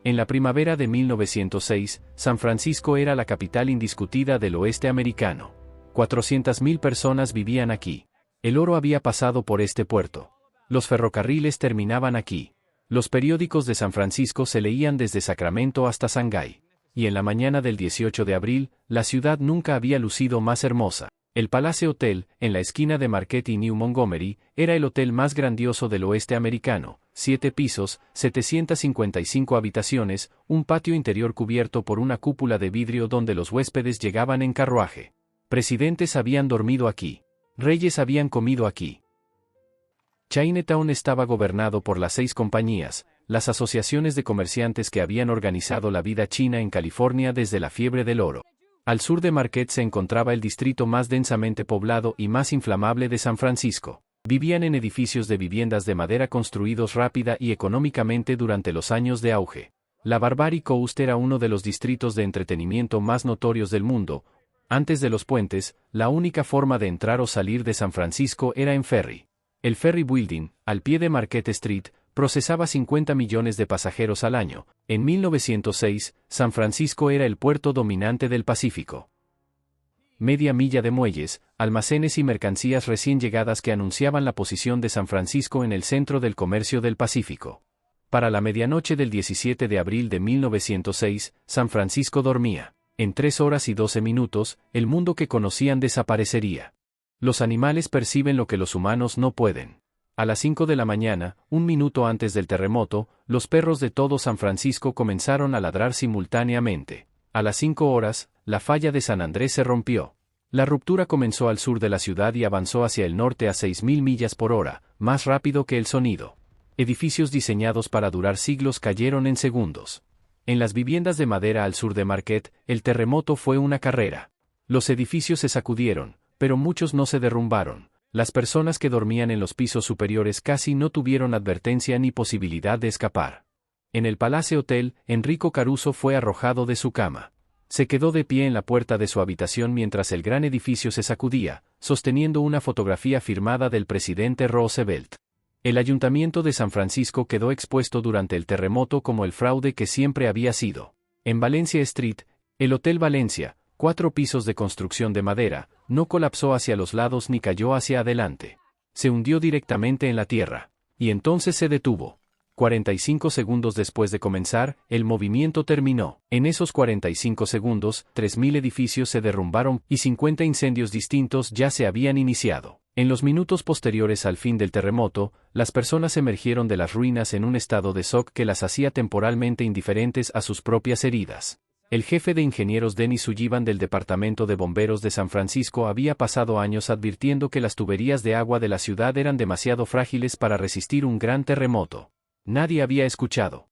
En la primavera de 1906, San Francisco era la capital indiscutida del oeste americano. 400.000 personas vivían aquí. El oro había pasado por este puerto. Los ferrocarriles terminaban aquí. Los periódicos de San Francisco se leían desde Sacramento hasta Shanghái. Y en la mañana del 18 de abril, la ciudad nunca había lucido más hermosa. El Palace Hotel, en la esquina de Marquette y New Montgomery, era el hotel más grandioso del oeste americano, 7 pisos, 755 habitaciones, un patio interior cubierto por una cúpula de vidrio donde los huéspedes llegaban en carruaje. Presidentes habían dormido aquí. Reyes habían comido aquí. Chinatown estaba gobernado por las 6 compañías, las asociaciones de comerciantes que habían organizado la vida china en California desde la fiebre del oro. Al sur de Marquette se encontraba el distrito más densamente poblado y más inflamable de San Francisco. Vivían en edificios de viviendas de madera construidos rápida y económicamente durante los años de auge. La Barbary Coast era uno de los distritos de entretenimiento más notorios del mundo. Antes de los puentes, la única forma de entrar o salir de San Francisco era en ferry. El Ferry Building, al pie de Marquette Street, procesaba 50 millones de pasajeros al año. En 1906, San Francisco era el puerto dominante del Pacífico. Media milla de muelles, almacenes y mercancías recién llegadas que anunciaban la posición de San Francisco en el centro del comercio del Pacífico. Para la medianoche del 17 de abril de 1906, San Francisco dormía. En 3 horas y 12 minutos, el mundo que conocían desaparecería. Los animales perciben lo que los humanos no pueden. A las 5 de la mañana, un minuto antes del terremoto, los perros de todo San Francisco comenzaron a ladrar simultáneamente. A las 5 horas, la falla de San Andrés se rompió. La ruptura comenzó al sur de la ciudad y avanzó hacia el norte a 6.000 millas por hora, más rápido que el sonido. Edificios diseñados para durar siglos cayeron en segundos. En las viviendas de madera al sur de Marquette, el terremoto fue una carrera. Los edificios se sacudieron, pero muchos no se derrumbaron. Las personas que dormían en los pisos superiores casi no tuvieron advertencia ni posibilidad de escapar. En el Palace Hotel, Enrico Caruso fue arrojado de su cama. Se quedó de pie en la puerta de su habitación mientras el gran edificio se sacudía, sosteniendo una fotografía firmada del presidente Roosevelt. El ayuntamiento de San Francisco quedó expuesto durante el terremoto como el fraude que siempre había sido. En Valencia Street, el Hotel Valencia, 4 pisos de construcción de madera, no colapsó hacia los lados ni cayó hacia adelante. Se hundió directamente en la tierra. Y entonces se detuvo. 45 segundos después de comenzar, el movimiento terminó. En esos 45 segundos, 3.000 edificios se derrumbaron y 50 incendios distintos ya se habían iniciado. En los minutos posteriores al fin del terremoto, las personas emergieron de las ruinas en un estado de shock que las hacía temporalmente indiferentes a sus propias heridas. El jefe de ingenieros Dennis Sullivan del Departamento de Bomberos de San Francisco había pasado años advirtiendo que las tuberías de agua de la ciudad eran demasiado frágiles para resistir un gran terremoto. Nadie había escuchado.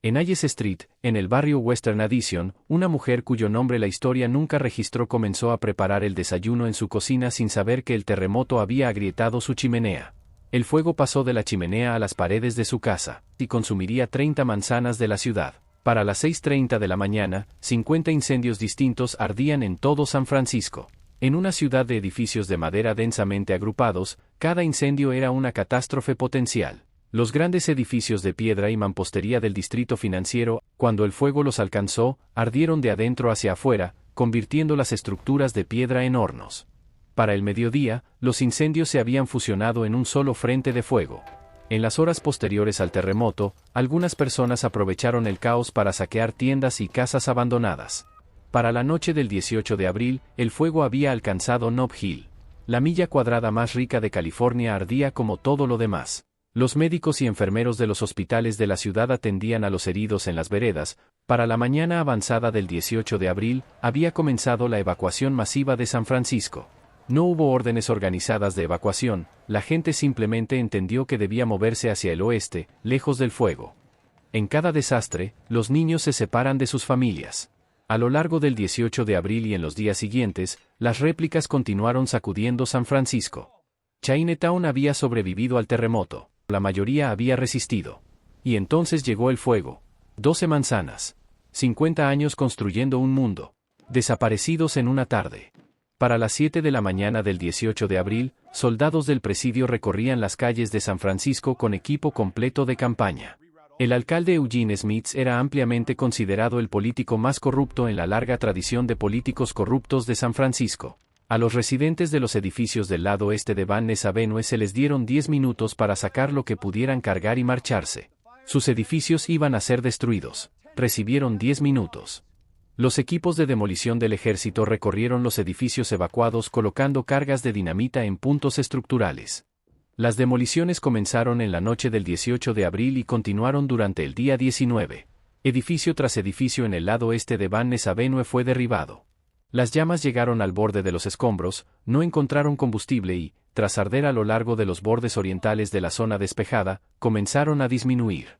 En Hayes Street, en el barrio Western Addition, una mujer cuyo nombre la historia nunca registró comenzó a preparar el desayuno en su cocina sin saber que el terremoto había agrietado su chimenea. El fuego pasó de la chimenea a las paredes de su casa, y consumiría 30 manzanas de la ciudad. Para las 6:30 de la mañana, 50 incendios distintos ardían en todo San Francisco. En una ciudad de edificios de madera densamente agrupados, cada incendio era una catástrofe potencial. Los grandes edificios de piedra y mampostería del distrito financiero, cuando el fuego los alcanzó, ardieron de adentro hacia afuera, convirtiendo las estructuras de piedra en hornos. Para el mediodía, los incendios se habían fusionado en un solo frente de fuego. En las horas posteriores al terremoto, algunas personas aprovecharon el caos para saquear tiendas y casas abandonadas. Para la noche del 18 de abril, el fuego había alcanzado Nob Hill. La milla cuadrada más rica de California ardía como todo lo demás. Los médicos y enfermeros de los hospitales de la ciudad atendían a los heridos en las veredas. Para la mañana avanzada del 18 de abril, había comenzado la evacuación masiva de San Francisco. No hubo órdenes organizadas de evacuación, la gente simplemente entendió que debía moverse hacia el oeste, lejos del fuego. En cada desastre, los niños se separan de sus familias. A lo largo del 18 de abril y en los días siguientes, las réplicas continuaron sacudiendo San Francisco. Chinatown había sobrevivido al terremoto, la mayoría había resistido. Y entonces llegó el fuego. 12 manzanas. 50 años construyendo un mundo. Desaparecidos en una tarde. Para las 7 de la mañana del 18 de abril, soldados del presidio recorrían las calles de San Francisco con equipo completo de campaña. El alcalde Eugene Smith era ampliamente considerado el político más corrupto en la larga tradición de políticos corruptos de San Francisco. A los residentes de los edificios del lado este de Van Ness Avenue se les dieron 10 minutos para sacar lo que pudieran cargar y marcharse. Sus edificios iban a ser destruidos. Recibieron 10 minutos. Los equipos de demolición del ejército recorrieron los edificios evacuados colocando cargas de dinamita en puntos estructurales. Las demoliciones comenzaron en la noche del 18 de abril y continuaron durante el día 19. Edificio tras edificio en el lado este de Van Ness Avenue fue derribado. Las llamas llegaron al borde de los escombros, no encontraron combustible y, tras arder a lo largo de los bordes orientales de la zona despejada, comenzaron a disminuir.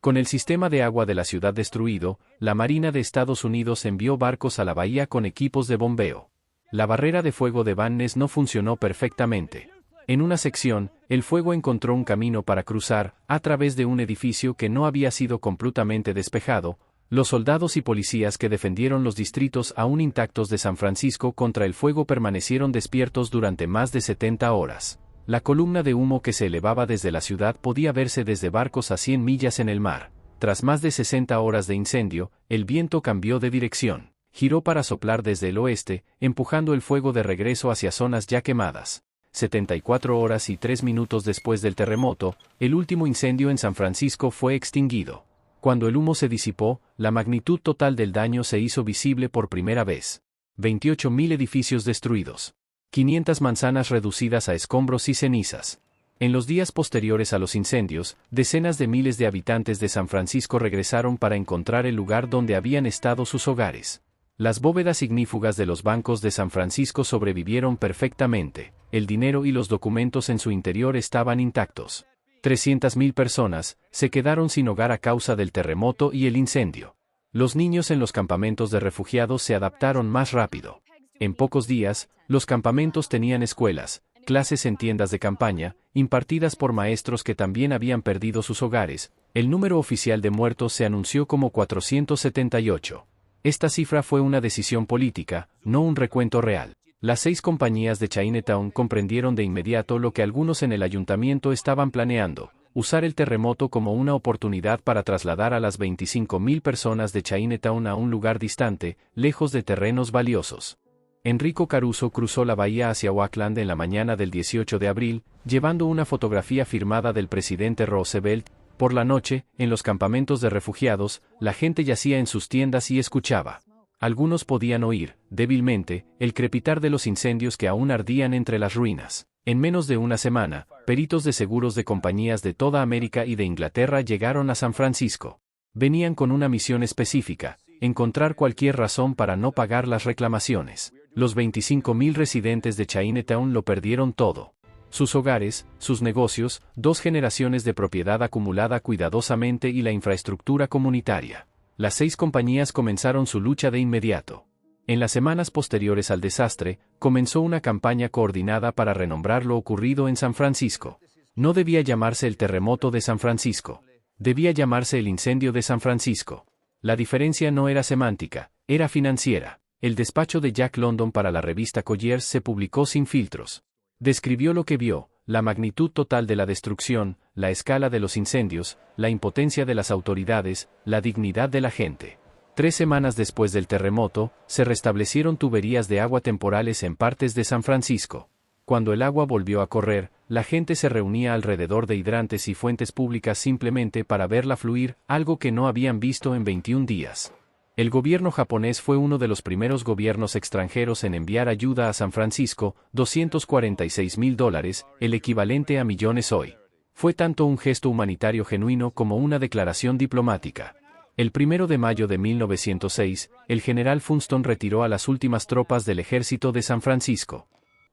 Con el sistema de agua de la ciudad destruido, la Marina de Estados Unidos envió barcos a la bahía con equipos de bombeo. La barrera de fuego de Van Ness no funcionó perfectamente. En una sección, el fuego encontró un camino para cruzar, a través de un edificio que no había sido completamente despejado. Los soldados y policías que defendieron los distritos aún intactos de San Francisco contra el fuego permanecieron despiertos durante más de 70 horas. La columna de humo que se elevaba desde la ciudad podía verse desde barcos a 100 millas en el mar. Tras más de 60 horas de incendio, el viento cambió de dirección. Giró para soplar desde el oeste, empujando el fuego de regreso hacia zonas ya quemadas. 74 horas y 3 minutos después del terremoto, el último incendio en San Francisco fue extinguido. Cuando el humo se disipó, la magnitud total del daño se hizo visible por primera vez. 28.000 edificios destruidos. 500 manzanas reducidas a escombros y cenizas. En los días posteriores a los incendios, decenas de miles de habitantes de San Francisco regresaron para encontrar el lugar donde habían estado sus hogares. Las bóvedas ignífugas de los bancos de San Francisco sobrevivieron perfectamente. El dinero y los documentos en su interior estaban intactos. 300.000 personas se quedaron sin hogar a causa del terremoto y el incendio. Los niños en los campamentos de refugiados se adaptaron más rápido. En pocos días, los campamentos tenían escuelas, clases en tiendas de campaña, impartidas por maestros que también habían perdido sus hogares. El número oficial de muertos se anunció como 478. Esta cifra fue una decisión política, no un recuento real. Las 6 compañías de Chinatown comprendieron de inmediato lo que algunos en el ayuntamiento estaban planeando: usar el terremoto como una oportunidad para trasladar a las 25.000 personas de Chinatown a un lugar distante, lejos de terrenos valiosos. Enrico Caruso cruzó la bahía hacia Oakland en la mañana del 18 de abril, llevando una fotografía firmada del presidente Roosevelt. Por la noche, en los campamentos de refugiados, la gente yacía en sus tiendas y escuchaba. Algunos podían oír, débilmente, el crepitar de los incendios que aún ardían entre las ruinas. En menos de una semana, peritos de seguros de compañías de toda América y de Inglaterra llegaron a San Francisco. Venían con una misión específica: encontrar cualquier razón para no pagar las reclamaciones. Los 25.000 residentes de Chinatown lo perdieron todo. Sus hogares, sus negocios, 2 generaciones de propiedad acumulada cuidadosamente y la infraestructura comunitaria. Las 6 compañías comenzaron su lucha de inmediato. En las semanas posteriores al desastre, comenzó una campaña coordinada para renombrar lo ocurrido en San Francisco. No debía llamarse el terremoto de San Francisco. Debía llamarse el incendio de San Francisco. La diferencia no era semántica, era financiera. El despacho de Jack London para la revista Collier's se publicó sin filtros. Describió lo que vio: la magnitud total de la destrucción, la escala de los incendios, la impotencia de las autoridades, la dignidad de la gente. 3 semanas después del terremoto, se restablecieron tuberías de agua temporales en partes de San Francisco. Cuando el agua volvió a correr, la gente se reunía alrededor de hidrantes y fuentes públicas simplemente para verla fluir, algo que no habían visto en 21 días. El gobierno japonés fue uno de los primeros gobiernos extranjeros en enviar ayuda a San Francisco, $246.000, el equivalente a millones hoy. Fue tanto un gesto humanitario genuino como una declaración diplomática. El 1 de mayo de 1906, el general Funston retiró a las últimas tropas del ejército de San Francisco.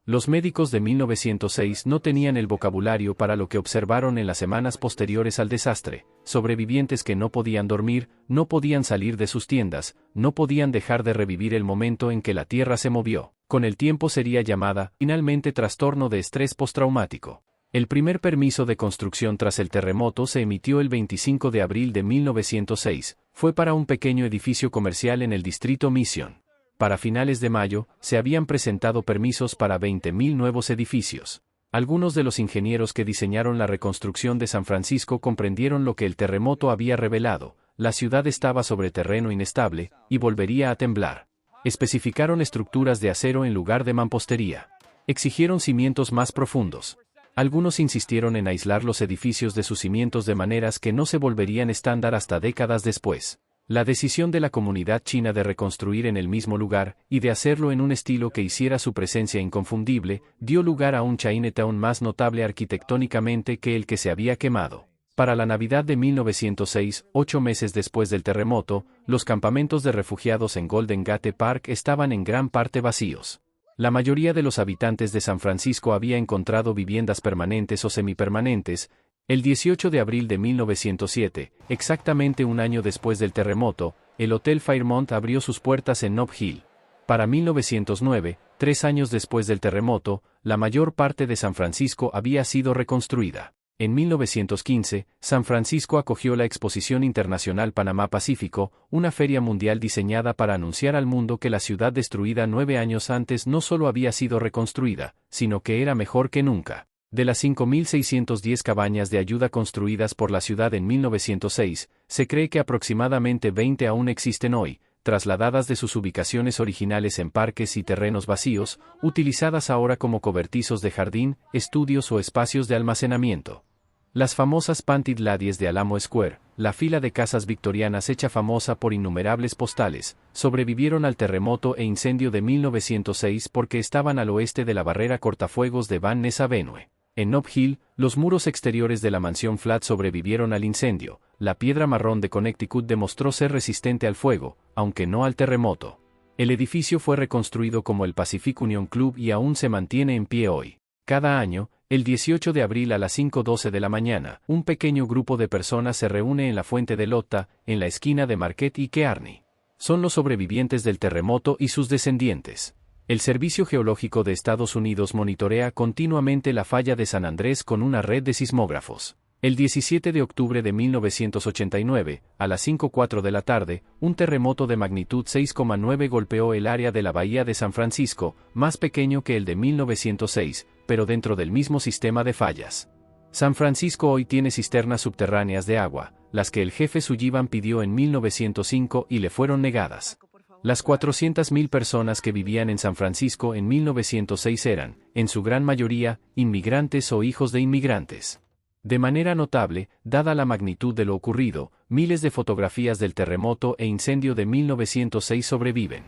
Los médicos de 1906 no tenían el vocabulario para lo que observaron en las semanas posteriores al desastre: sobrevivientes que no podían dormir, no podían salir de sus tiendas, no podían dejar de revivir el momento en que la tierra se movió. Con el tiempo sería llamada, finalmente, trastorno de estrés postraumático. El primer permiso de construcción tras el terremoto se emitió el 25 de abril de 1906. Fue para un pequeño edificio comercial en el distrito Mission. Para finales de mayo, se habían presentado permisos para 20.000 nuevos edificios. Algunos de los ingenieros que diseñaron la reconstrucción de San Francisco comprendieron lo que el terremoto había revelado: la ciudad estaba sobre terreno inestable, y volvería a temblar. Especificaron estructuras de acero en lugar de mampostería. Exigieron cimientos más profundos. Algunos insistieron en aislar los edificios de sus cimientos de maneras que no se volverían estándar hasta décadas después. La decisión de la comunidad china de reconstruir en el mismo lugar, y de hacerlo en un estilo que hiciera su presencia inconfundible, dio lugar a un Chinatown más notable arquitectónicamente que el que se había quemado. Para la Navidad de 1906, 8 meses después del terremoto, los campamentos de refugiados en Golden Gate Park estaban en gran parte vacíos. La mayoría de los habitantes de San Francisco había encontrado viviendas permanentes o semipermanentes. El 18 de abril de 1907, exactamente un año después del terremoto, el Hotel Fairmont abrió sus puertas en Nob Hill. Para 1909, 3 años después del terremoto, la mayor parte de San Francisco había sido reconstruida. En 1915, San Francisco acogió la Exposición Internacional Panamá-Pacífico, una feria mundial diseñada para anunciar al mundo que la ciudad destruida 9 años antes no solo había sido reconstruida, sino que era mejor que nunca. De las 5.610 cabañas de ayuda construidas por la ciudad en 1906, se cree que aproximadamente 20 aún existen hoy, trasladadas de sus ubicaciones originales en parques y terrenos vacíos, utilizadas ahora como cobertizos de jardín, estudios o espacios de almacenamiento. Las famosas Painted Ladies de Alamo Square, la fila de casas victorianas hecha famosa por innumerables postales, sobrevivieron al terremoto e incendio de 1906 porque estaban al oeste de la barrera cortafuegos de Van Ness Avenue. En Nob Hill, los muros exteriores de la mansión Flat sobrevivieron al incendio. La piedra marrón de Connecticut demostró ser resistente al fuego, aunque no al terremoto. El edificio fue reconstruido como el Pacific Union Club y aún se mantiene en pie hoy. Cada año, el 18 de abril a las 5:12 de la mañana, un pequeño grupo de personas se reúne en la fuente de Lotta, en la esquina de Marquette y Kearney. Son los sobrevivientes del terremoto y sus descendientes. El Servicio Geológico de Estados Unidos monitorea continuamente la falla de San Andrés con una red de sismógrafos. El 17 de octubre de 1989, a las 5:04 de la tarde, un terremoto de magnitud 6,9 golpeó el área de la bahía de San Francisco, más pequeño que el de 1906, pero dentro del mismo sistema de fallas. San Francisco hoy tiene cisternas subterráneas de agua, las que el jefe Sullivan pidió en 1905 y le fueron negadas. Las 400.000 personas que vivían en San Francisco en 1906 eran, en su gran mayoría, inmigrantes o hijos de inmigrantes. De manera notable, dada la magnitud de lo ocurrido, miles de fotografías del terremoto e incendio de 1906 sobreviven.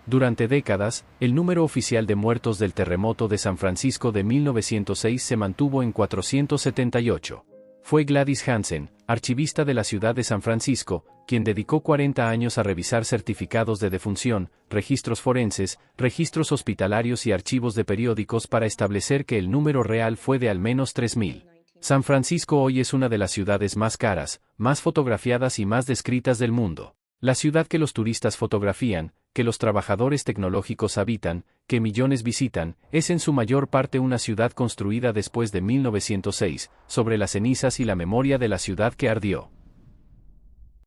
Durante décadas, el número oficial de muertos del terremoto de San Francisco de 1906 se mantuvo en 478. Fue Gladys Hansen, archivista de la ciudad de San Francisco, quien dedicó 40 años a revisar certificados de defunción, registros forenses, registros hospitalarios y archivos de periódicos para establecer que el número real fue de al menos 3.000. San Francisco hoy es una de las ciudades más caras, más fotografiadas y más descritas del mundo. La ciudad que los turistas fotografían, que los trabajadores tecnológicos habitan, que millones visitan, es en su mayor parte una ciudad construida después de 1906, sobre las cenizas y la memoria de la ciudad que ardió.